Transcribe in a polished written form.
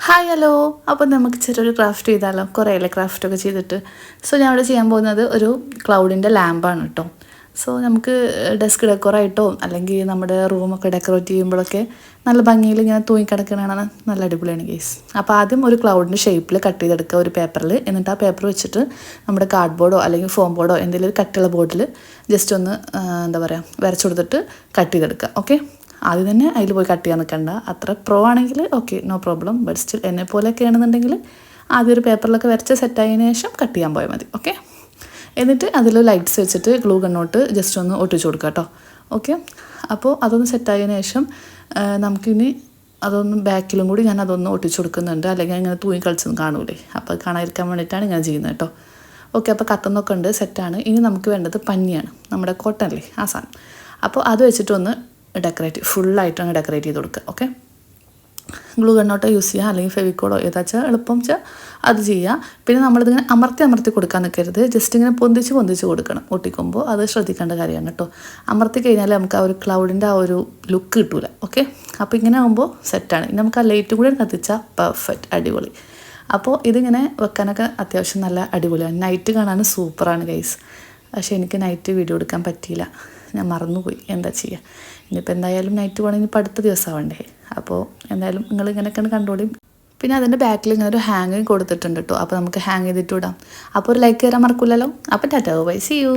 Hi hello. അപ്പോൾ നമുക്ക് ചെറിയൊരു ക്രാഫ്റ്റ് ചെയ്താലോ? കുറേയല്ലേ ക്രാഫ്റ്റൊക്കെ ചെയ്തിട്ട്. സോ ഞാൻ ഇവിടെ ചെയ്യാൻ പോകുന്നത് ഒരു ക്ലൗഡിൻ്റെ ലാമ്പാണ് കേട്ടോ. സോ നമുക്ക് ഡെസ്ക് ഡെക്കോറായിട്ടോ അല്ലെങ്കിൽ നമ്മുടെ റൂമൊക്കെ ഡെക്കറേറ്റ് ചെയ്യുമ്പോഴൊക്കെ നല്ല ഭംഗിയിൽ ഇങ്ങനെ തൂങ്ങിക്കിടക്കണതാണ്. നല്ല അടിപൊളിയാണ് ഗൈസ്. അപ്പോൾ ആദ്യം ഒരു ക്ലൗഡിൻ്റെ ഷേപ്പിൽ കട്ട് ചെയ്തെടുക്കുക ഒരു പേപ്പറിൽ. എന്നിട്ട് ആ പേപ്പർ വെച്ചിട്ട് നമ്മുടെ കാർഡ് ബോർഡോ അല്ലെങ്കിൽ ഫോം ബോർഡോ എന്തെങ്കിലും ഒരു കട്ടിയുള്ള ബോർഡിൽ ജസ്റ്റ് ഒന്ന് എന്താ പറയുക വരച്ചു കൊടുത്തിട്ട് കട്ട് ചെയ്തെടുക്കുക. ഓക്കെ, ആദ്യം തന്നെ അതിൽ പോയി കട്ട് ചെയ്യാൻ നിൽക്കണ്ട. അത്ര പ്രോ ആണെങ്കിൽ okay, no problem. But still എന്നെ പോലെയൊക്കെ ആണെന്നുണ്ടെങ്കിൽ ആദ്യം ഒരു പേപ്പറിലൊക്കെ വരച്ച് സെറ്റായതിനു ശേഷം കട്ട് ചെയ്യാൻ പോയാൽ മതി. ഓക്കെ, എന്നിട്ട് അതിൽ ലൈറ്റ്സ് വെച്ചിട്ട് ഗ്ലൂ ഗണ്ണോട്ട് ജസ്റ്റ് ഒന്ന് ഒട്ടിച്ചു കൊടുക്കുക കേട്ടോ. ഓക്കെ, അപ്പോൾ അതൊന്ന് സെറ്റായതിനു ശേഷം നമുക്കിനി അതൊന്ന് ബാക്കിലും കൂടി ഞാൻ അതൊന്ന് ഒട്ടിച്ചു കൊടുക്കുന്നുണ്ട്. അല്ലെങ്കിൽ ഇങ്ങനെ തൂങ്ങി കളിച്ചൊന്നും കാണൂലേ, അപ്പോൾ കാണാതിരിക്കാൻ വേണ്ടിയിട്ടാണ് ഇങ്ങനെ ചെയ്യുന്നത് കേട്ടോ. ഓക്കെ, അപ്പോൾ കത്തുന്നൊക്കെ ഉണ്ട്, സെറ്റാണ്. ഇനി നമുക്ക് വേണ്ടത് പഞ്ഞിയാണ്, നമ്മുടെ കോട്ടൺ അല്ലേ ആ സാധനം. അപ്പോൾ അത് വെച്ചിട്ടൊന്ന് ഡെക്കറേറ്റ് ഫുള്ളായിട്ട് അങ്ങ് ഡെക്കറേറ്റ് ചെയ്ത് കൊടുക്കുക. ഓക്കെ, ഗ്ലൂ ഗണ്ണോട്ടോ യൂസ് ചെയ്യുക അല്ലെങ്കിൽ ഫെവിക്കോളോ ഏതാച്ചാൽ എളുപ്പം വെച്ചാൽ അത് ചെയ്യുക. പിന്നെ നമ്മളിതിങ്ങനെ അമർത്തി കൊടുക്കാൻ നിൽക്കരുത്. ജസ്റ്റ് ഇങ്ങനെ പൊന്തിച്ച് കൊടുക്കണം ഒട്ടിക്കുമ്പോൾ. അത് ശ്രദ്ധിക്കേണ്ട കാര്യമാണ് കേട്ടോ. അമർത്തി കഴിഞ്ഞാൽ നമുക്ക് ആ ഒരു ക്ലൗഡിൻ്റെ ആ ഒരു ലുക്ക് കിട്ടൂല. ഓക്കെ, അപ്പോൾ ഇങ്ങനെ ആകുമ്പോൾ സെറ്റാണ്. ഇനി നമുക്ക് ആ ലൈറ്റും കൂടി കത്തിച്ചാൽ പെർഫെക്റ്റ്, അടിപൊളി. അപ്പോൾ ഇതിങ്ങനെ വെക്കാനൊക്കെ അത്യാവശ്യം നല്ല അടിപൊളിയാണ്. നൈറ്റ് കാണാൻ സൂപ്പറാണ് ഗൈസ്. പക്ഷേ എനിക്ക് നൈറ്റ് വീഡിയോ എടുക്കാൻ പറ്റിയില്ല, ഞാൻ മറന്നുപോയി. എന്താ ചെയ്യുക, ഇനിയിപ്പോൾ എന്തായാലും നൈറ്റ് പോകണമെങ്കിൽ ഇപ്പോൾ അടുത്ത ദിവസമാവണ്ടേ. അപ്പോൾ എന്തായാലും നിങ്ങൾ ഇങ്ങനെയൊക്കെയാണ് കണ്ടോളി. പിന്നെ അതിൻ്റെ ബാക്കിൽ ഇങ്ങനെ ഒരു ഹാങ്ങിങ് കൊടുത്തിട്ടുണ്ട് കേട്ടോ. അപ്പോൾ നമുക്ക് ഹാങ് ചെയ്തിട്ട് വിടാം. അപ്പോൾ ഒരു ലൈക്ക് തരാൻ മറക്കില്ലല്ലോ. അപ്പോൾ ടാറ്റാ ബൈ, സീ യു.